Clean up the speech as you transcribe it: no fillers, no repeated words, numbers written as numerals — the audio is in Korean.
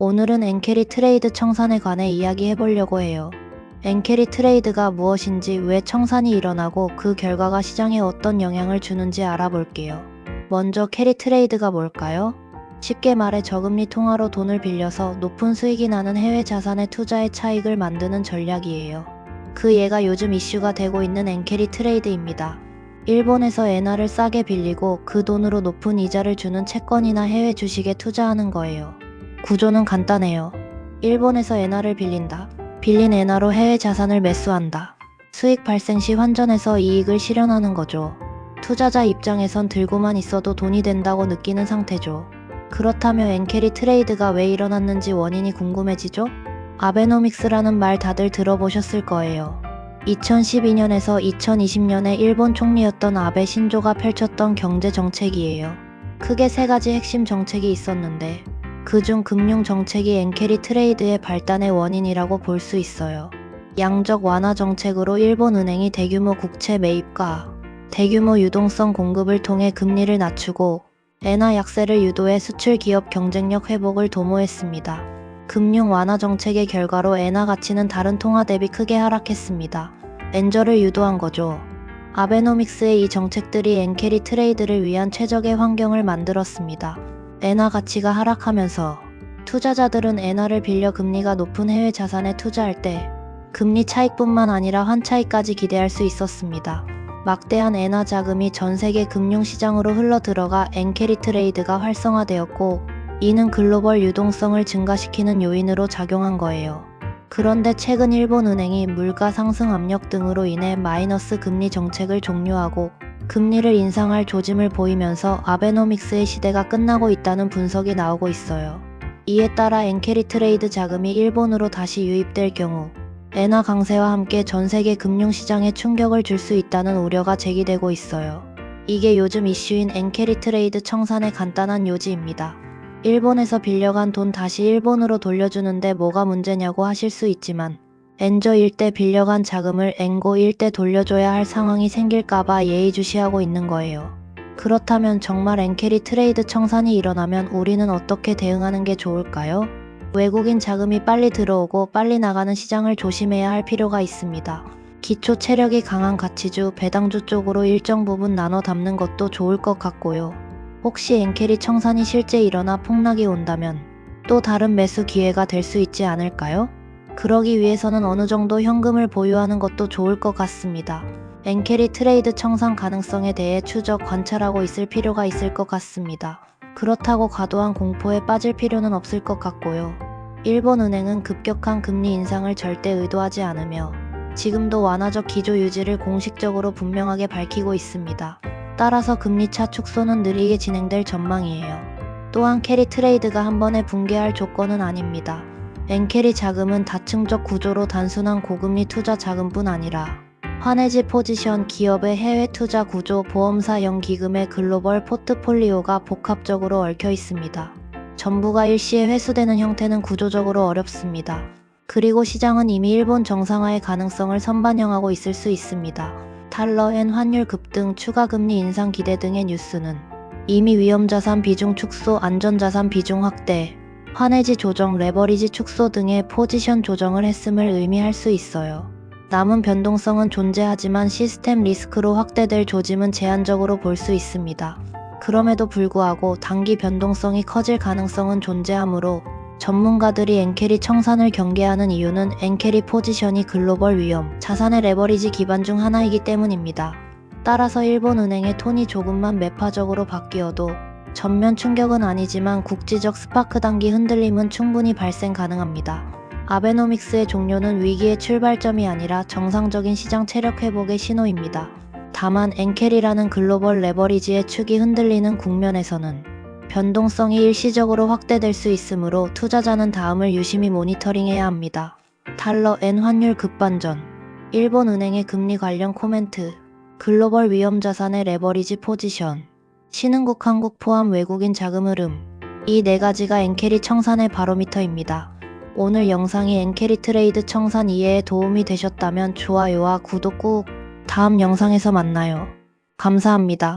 오늘은 엔캐리 트레이드 청산에 관해 이야기해보려고 해요. 엔캐리 트레이드가 무엇인지, 왜 청산이 일어나고 그 결과가 시장에 어떤 영향을 주는지 알아볼게요. 먼저 캐리 트레이드가 뭘까요? 쉽게 말해 저금리 통화로 돈을 빌려서 높은 수익이 나는 해외 자산의 투자의 차익을 만드는 전략이에요. 그 예가 요즘 이슈가 되고 있는 엔캐리 트레이드입니다. 일본에서 엔화를 싸게 빌리고 그 돈으로 높은 이자를 주는 채권이나 해외 주식에 투자하는 거예요. 구조는 간단해요. 일본에서 엔화를 빌린다. 빌린 엔화로 해외 자산을 매수한다. 수익 발생 시 환전해서 이익을 실현하는 거죠. 투자자 입장에선 들고만 있어도 돈이 된다고 느끼는 상태죠. 그렇다면 엔캐리 트레이드가 왜 일어났는지 원인이 궁금해지죠? 아베노믹스라는 말 다들 들어보셨을 거예요. 2012년에서 2020년에 일본 총리였던 아베 신조가 펼쳤던 경제 정책이에요. 크게 세 가지 핵심 정책이 있었는데 그중 금융 정책이 엔캐리 트레이드의 발단의 원인이라고 볼 수 있어요. 양적 완화 정책으로 일본 은행이 대규모 국채 매입과 대규모 유동성 공급을 통해 금리를 낮추고 엔화 약세를 유도해 수출 기업 경쟁력 회복을 도모했습니다. 금융 완화 정책의 결과로 엔화 가치는 다른 통화 대비 크게 하락했습니다. 엔저를 유도한 거죠. 아베노믹스의 이 정책들이 엔캐리 트레이드를 위한 최적의 환경을 만들었습니다. 엔화 가치가 하락하면서 투자자들은 엔화를 빌려 금리가 높은 해외 자산에 투자할 때 금리 차익뿐만 아니라 환차익까지 기대할 수 있었습니다. 막대한 엔화 자금이 전 세계 금융시장으로 흘러들어가 엔캐리 트레이드가 활성화되었고, 이는 글로벌 유동성을 증가시키는 요인으로 작용한 거예요. 그런데 최근 일본 은행이 물가 상승 압력 등으로 인해 마이너스 금리 정책을 종료하고 금리를 인상할 조짐을 보이면서 아베노믹스의 시대가 끝나고 있다는 분석이 나오고 있어요. 이에 따라 엔캐리 트레이드 자금이 일본으로 다시 유입될 경우 엔화 강세와 함께 전 세계 금융시장에 충격을 줄 수 있다는 우려가 제기되고 있어요. 이게 요즘 이슈인 엔캐리 트레이드 청산의 간단한 요지입니다. 일본에서 빌려간 돈 다시 일본으로 돌려주는데 뭐가 문제냐고 하실 수 있지만, 엔저일 때 빌려간 자금을 엔고일 때 돌려줘야 할 상황이 생길까봐 예의주시하고 있는 거예요. 그렇다면 정말 엔캐리 트레이드 청산이 일어나면 우리는 어떻게 대응하는 게 좋을까요? 외국인 자금이 빨리 들어오고 빨리 나가는 시장을 조심해야 할 필요가 있습니다. 기초 체력이 강한 가치주, 배당주 쪽으로 일정 부분 나눠 담는 것도 좋을 것 같고요. 혹시 엔캐리 청산이 실제 일어나 폭락이 온다면 또 다른 매수 기회가 될 수 있지 않을까요? 그러기 위해서는 어느 정도 현금을 보유하는 것도 좋을 것 같습니다. 엔캐리 트레이드 청산 가능성에 대해 추적 관찰하고 있을 필요가 있을 것 같습니다. 그렇다고 과도한 공포에 빠질 필요는 없을 것 같고요. 일본 은행은 급격한 금리 인상을 절대 의도하지 않으며 지금도 완화적 기조 유지를 공식적으로 분명하게 밝히고 있습니다. 따라서 금리차 축소는 느리게 진행될 전망이에요. 또한 캐리 트레이드가 한 번에 붕괴할 조건은 아닙니다. 엔캐리 자금은 다층적 구조로 단순한 고금리 투자 자금뿐 아니라 환해지 포지션, 기업의 해외 투자 구조, 보험사형 기금의 글로벌 포트폴리오가 복합적으로 얽혀 있습니다. 전부가 일시에 회수되는 형태는 구조적으로 어렵습니다. 그리고 시장은 이미 일본 정상화의 가능성을 선반영하고 있을 수 있습니다. 달러-엔 환율 급등, 추가 금리 인상 기대 등의 뉴스는 이미 위험자산 비중 축소, 안전자산 비중 확대, 환해지 조정, 레버리지 축소 등의 포지션 조정을 했음을 의미할 수 있어요. 남은 변동성은 존재하지만 시스템 리스크로 확대될 조짐은 제한적으로 볼 수 있습니다. 그럼에도 불구하고 단기 변동성이 커질 가능성은 존재하므로 전문가들이 엔캐리 청산을 경계하는 이유는 엔캐리 포지션이 글로벌 위험, 자산의 레버리지 기반 중 하나이기 때문입니다. 따라서 일본 은행의 톤이 조금만 매파적으로 바뀌어도 전면 충격은 아니지만 국지적 스파크 단기 흔들림은 충분히 발생 가능합니다. 아베노믹스의 종료는 위기의 출발점이 아니라 정상적인 시장 체력 회복의 신호입니다. 다만 엔캐리라는 글로벌 레버리지의 축이 흔들리는 국면에서는 변동성이 일시적으로 확대될 수 있으므로 투자자는 다음을 유심히 모니터링해야 합니다. 달러-엔 환율 급반전, 일본 은행의 금리 관련 코멘트, 글로벌 위험 자산의 레버리지 포지션, 신흥국 한국 포함 외국인 자금 흐름, 이 네 가지가 엔캐리 청산의 바로미터입니다. 오늘 영상이 엔캐리 트레이드 청산 이해에 도움이 되셨다면 좋아요와 구독 꾹. 다음 영상에서 만나요. 감사합니다.